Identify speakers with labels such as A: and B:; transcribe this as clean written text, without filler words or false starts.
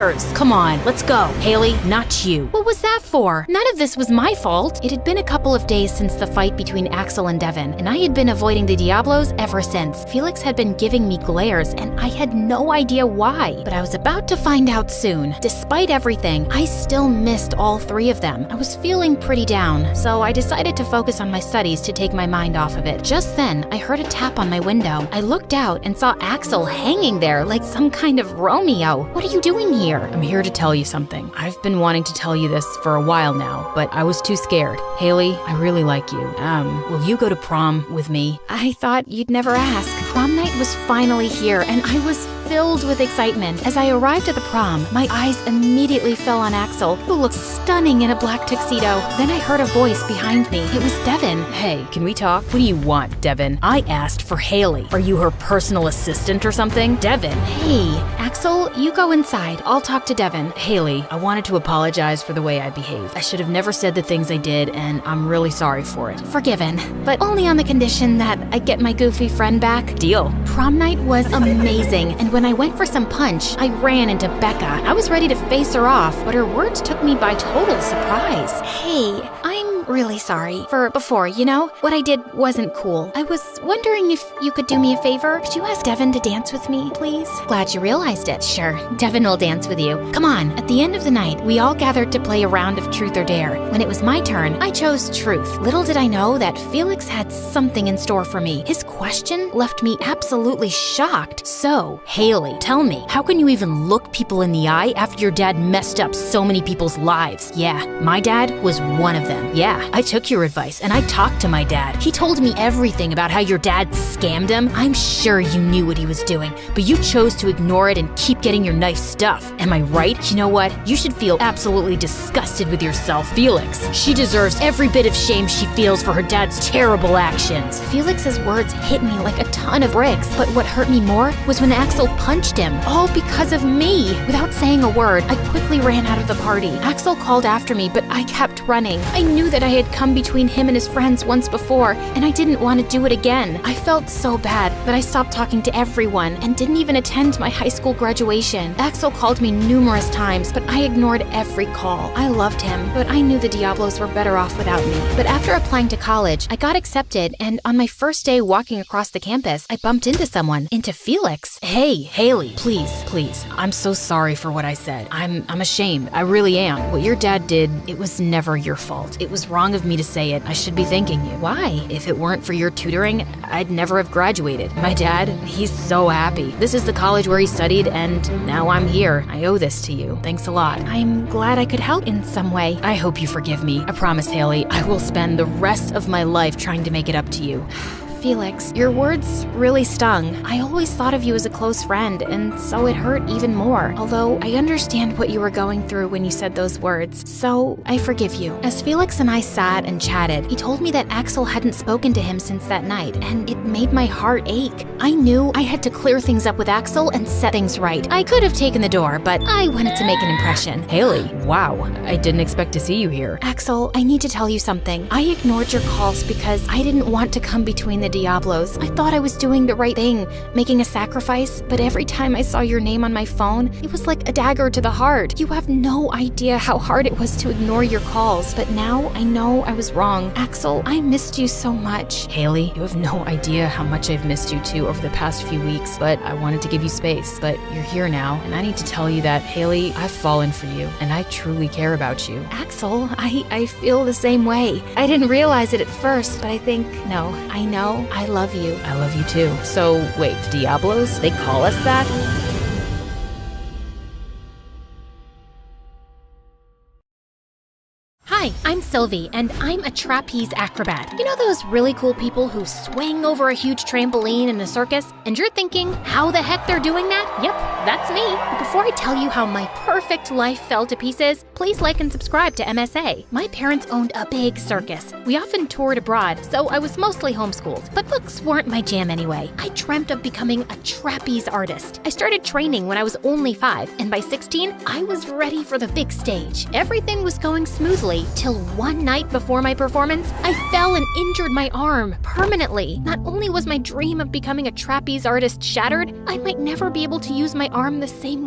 A: Come on, let's go. Haley, not you. What was that for? None of this was my fault. It had been a couple of days since the fight between Axel and Devin, and I had been avoiding the Diablos ever since. Felix had been giving me glares, and I had no idea why, but I was about to find out soon. Despite everything, I still missed all three of them. I was feeling pretty down, so I decided to focus on my studies to take my mind off of it. Just then, I heard a tap on my window. I looked out and saw Axel hanging there like some kind of Romeo. What are you doing here? I'm here to tell you something. I've been wanting to tell you this for a while now, but I was too scared. Haley, I really like you. Will you go to prom with me? I thought you'd never ask. Prom night was finally here, and I was filled with excitement. As I arrived at the prom, my eyes immediately fell on Axel, who looked stunning in a black tuxedo. Then I heard a voice behind me. It was Devin. Hey, can we talk? What do you want, Devin? I asked for Haley. Are you her personal assistant or something? Devin. Hey, Axel, you go inside. I'll talk to Devin. Haley, I wanted to apologize for the way I behaved. I should have never said the things I did, and I'm really sorry for it. Forgiven, but only on the condition that I get my goofy friend back. Deal. Prom night was amazing, and when I went for some punch, I ran into Becca. I was ready to face her off, but her words took me by total surprise. Hey, I'm really sorry for before, you know? What I did wasn't cool. I was wondering if you could do me a favor. Could you ask Devin to dance with me, please? Glad you realized it. Sure, Devin will dance with you. Come on. At the end of the night, we all gathered to play a round of Truth or Dare. When it was my turn, I chose Truth. Little did I know that Felix had something in store for me. His question left me absolutely shocked. So, Haley, tell me, how can you even look people in the eye after your dad messed up so many people's lives? Yeah, my dad was one of them. Yeah, I took your advice and I talked to my dad. He told me everything about how your dad scammed him. I'm sure you knew what he was doing, but you chose to ignore it and keep getting your nice stuff. Am I right? You know what? You should feel absolutely disgusted with yourself. Felix, she deserves every bit of shame she feels for her dad's terrible actions. Felix's words hit me like a ton of bricks, but what hurt me more was when Axel punched him, all because of me. Without saying a word, I quickly ran out of the party. Axel called after me, but I kept running. I knew that I had come between him and his friends once before, and I didn't want to do it again. I felt so bad that I stopped talking to everyone and didn't even attend my high school graduation. Axel called me numerous times, but I ignored every call. I loved him, but I knew the Diablos were better off without me. But after applying to college, I got accepted, and on my first day walking across the campus, I bumped into someone, into Felix. Hey, Haley, please, I'm so sorry for what I said. I'm ashamed. I really am. What your dad did, it was never your fault. It was wrong of me to say it. I should be thanking you. Why? If it weren't for your tutoring, I'd never have graduated. My dad, he's so happy. This is the college where he studied, and now I'm here. I owe this to you. Thanks a lot. I'm glad I could help in some way. I hope you forgive me. I promise, Haley, I will spend the rest of my life trying to make it up to you. Felix, your words really stung. I always thought of you as a close friend, and so it hurt even more. Although I understand what you were going through when you said those words, so I forgive you. As Felix and I sat and chatted, he told me that Axel hadn't spoken to him since that night, and it made my heart ache. I knew I had to clear things up with Axel and set things right. I could have taken the door, but I wanted to make an impression.
B: Haley, wow, I didn't expect to see you here.
A: Axel, I need to tell you something. I ignored your calls because I didn't want to come between the Diablos. I thought I was doing the right thing, making a sacrifice, but every time I saw your name on my phone, it was like a dagger to the heart. You have no idea how hard it was to ignore your calls, but now I know I was wrong. Axel, I missed you so much.
B: Haley, you have no idea how much I've missed you too over the past few weeks, but I wanted to give you space. But you're here now, and I need to tell you that, Haley, I've fallen for you, and I truly care about you.
A: Axel, I feel the same way. I didn't realize it at first, but I think, no, I know I love you.
B: I love you too. So, wait, Diablos? They call us that?
A: Hi, I'm Sylvie, and I'm a trapeze acrobat. You know those really cool people who swing over a huge trampoline in a circus? And you're thinking, how the heck they're doing that? Yep, that's me. But before I tell you how my perfect life fell to pieces, please like and subscribe to MSA. My parents owned a big circus. We often toured abroad, so I was mostly homeschooled. But books weren't my jam anyway. I dreamt of becoming a trapeze artist. I started training when I was only 5, and by 16, I was ready for the big stage. Everything was going smoothly till one night before my performance, I fell and injured my arm permanently. Not only was my dream of becoming a trapeze artist shattered, I might never be able to use my arm the same way